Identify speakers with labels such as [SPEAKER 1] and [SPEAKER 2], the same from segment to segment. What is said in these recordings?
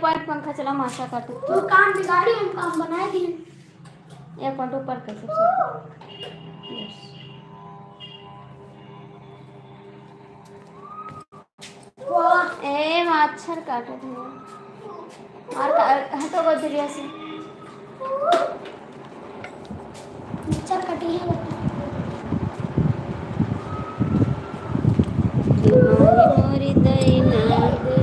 [SPEAKER 1] ऊपर पंखा चला माशा काट
[SPEAKER 2] वो काम बिगाड़ी हम काम बनाए दिए।
[SPEAKER 1] एक मिनट ऊपर कर सबसे ए मच्छर काटत है और हटो बदरिया से
[SPEAKER 2] मच्छर कटी है
[SPEAKER 1] मोरी दैना दे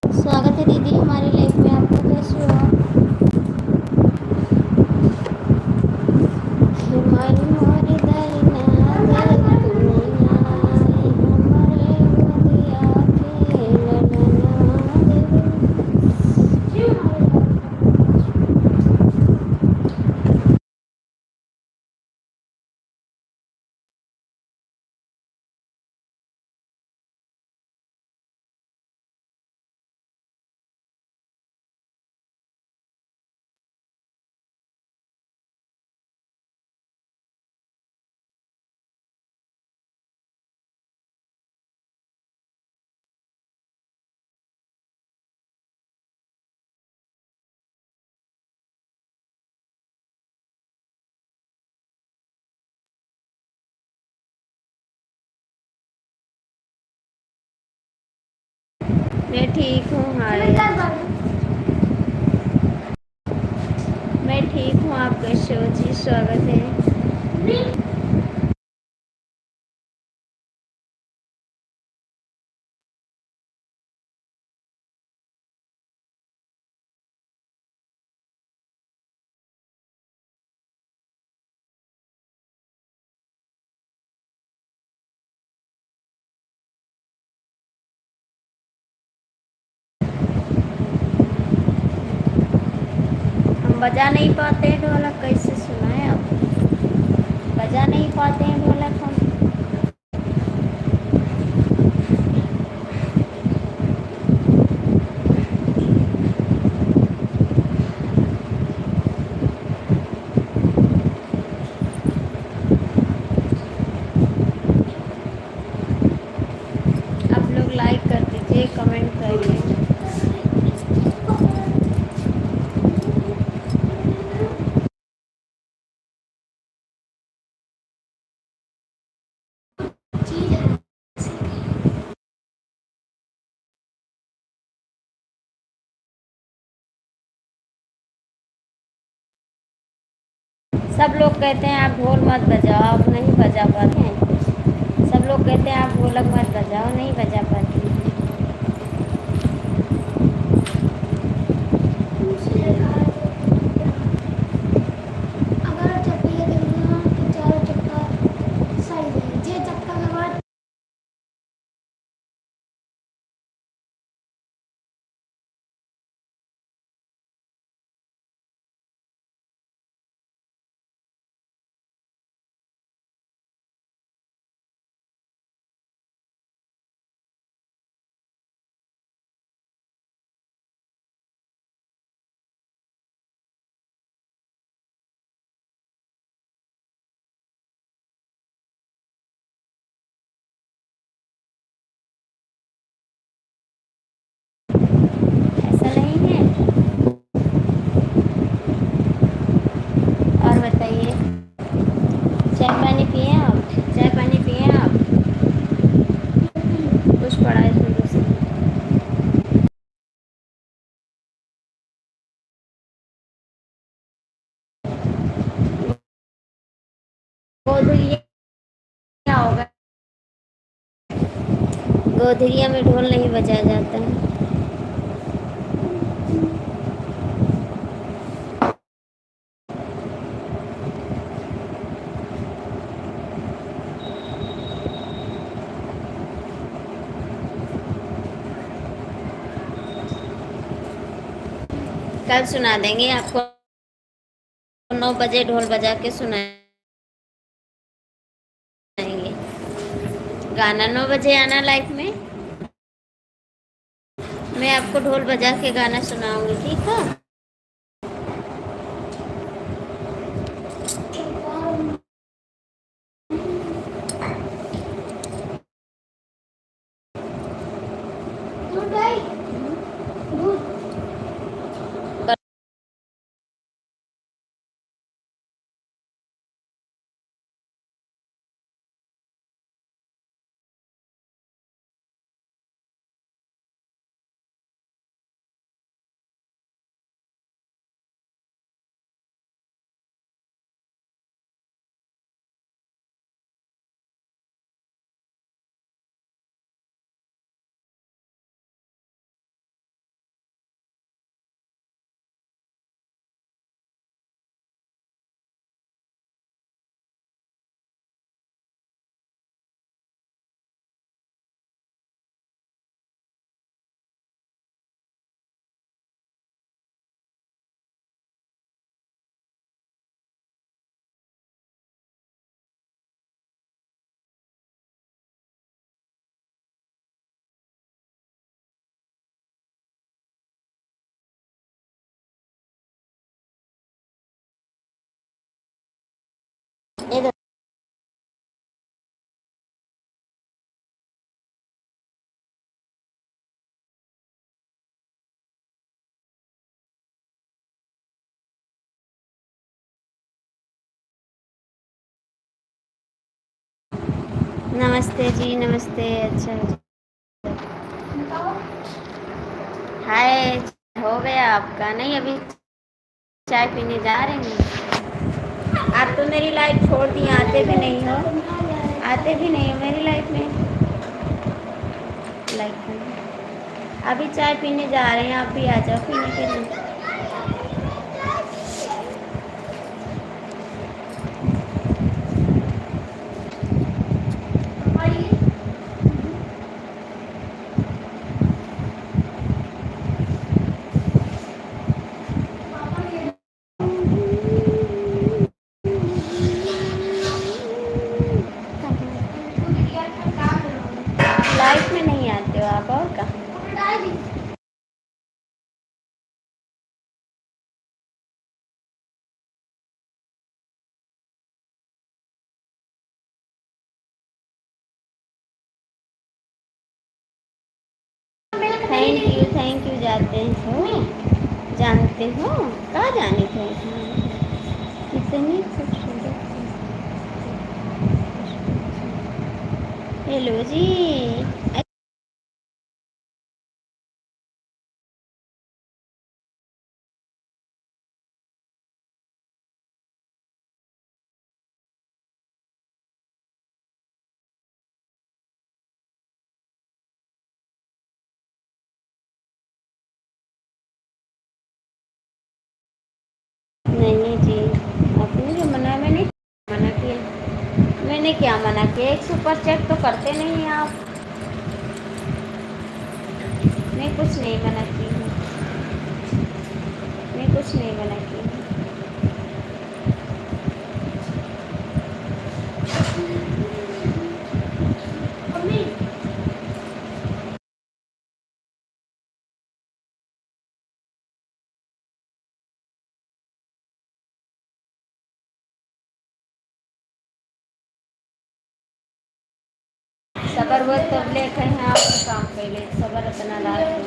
[SPEAKER 1] स्वागत है दीदी हमारी लाइफ में आपको कैसे हो हमारी मोरी दैना दे दुनिया हमारे मदिया के ललना दे मैं ठीक हूँ मैं ठीक हूँ आप कैसे हो जी स्वागत है हम बजा नहीं पाते हैं ढोलक कैसे सुनाए आप बजा नहीं पाते हैं ढोलक हम आप लोग लाइक कर दीजिए कमेंट करिए सब लोग कहते हैं आप ढोल मत बजाओ, आप नहीं बजा पाते हैं। सब लोग कहते हैं आप ढोलक मत बजाओ, नहीं बजा पाती हैं।
[SPEAKER 2] मुझसे कहा तो अगर चप्पी देखना तो चारों चक्का सही है जे चक्का के बाद
[SPEAKER 1] ऐसा नहीं है। और बताइए, चाय पानी पिए आप? चाय पानी पिए आप? कुछ पढ़ाई शुरू से। गोधुलिया क्या होगा? गोधुलिया में ढोल नहीं बजाया जाता है। कल सुना देंगे आपको, 9 बजे ढोल बजा के सुनाएंगे। गाना 9 बजे आना लाइफ में, मैं आपको ढोल बजा के गाना सुनाऊंगी, ठीक है?
[SPEAKER 2] दूध भाई दूध
[SPEAKER 1] इधर। नमस्ते जी, नमस्ते। अच्छा
[SPEAKER 2] बताओ
[SPEAKER 1] हाय, हो गया आपका? नहीं, अभी चाय पीने जा रहे हैं। आप तो मेरी लाइफ छोड़ दिए, आते भी नहीं हो। आते भी नहीं हो मेरी लाइफ में। लाइफ में अभी चाय पीने जा रहे हैं, आप भी आ जाओ पीने के लिए। लाइफ में नहीं आते हो आप, और कहाँ? थैंक यू जाते हो, जानते हो? कहाँ जाने थे? कितनी खूबसूरत। हेलो जी। मैंने क्या मना किया? एक सुपर चेक तो करते नहीं हैं आप। मैं कुछ नहीं मना की हूँ, मैं कुछ नहीं मना की हूँ।
[SPEAKER 2] मम्मी
[SPEAKER 1] सबर वो तब ले कहीं आप काम पहले सबर इतना लाल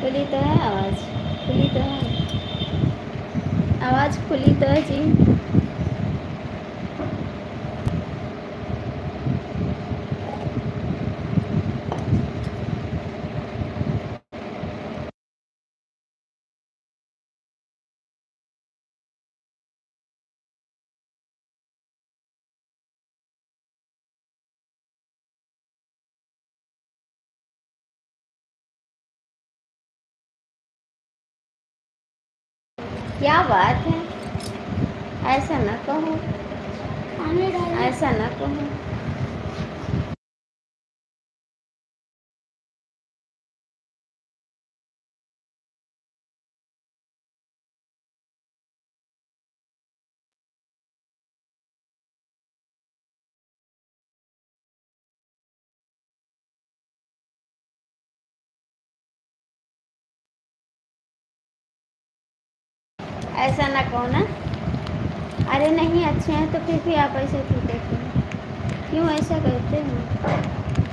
[SPEAKER 1] खुली तो है आवाज़, खुली तो है आवाज़, खुली तो है जी। क्या बात है, ऐसा ना कहो,
[SPEAKER 2] पानी डालिए।
[SPEAKER 1] ऐसा ना कहो। ऐसा ना कहो ना। अरे नहीं अच्छे हैं तो फिर भी आप ऐसे क्यों कहते हैं? क्यों ऐसा कहते हैं?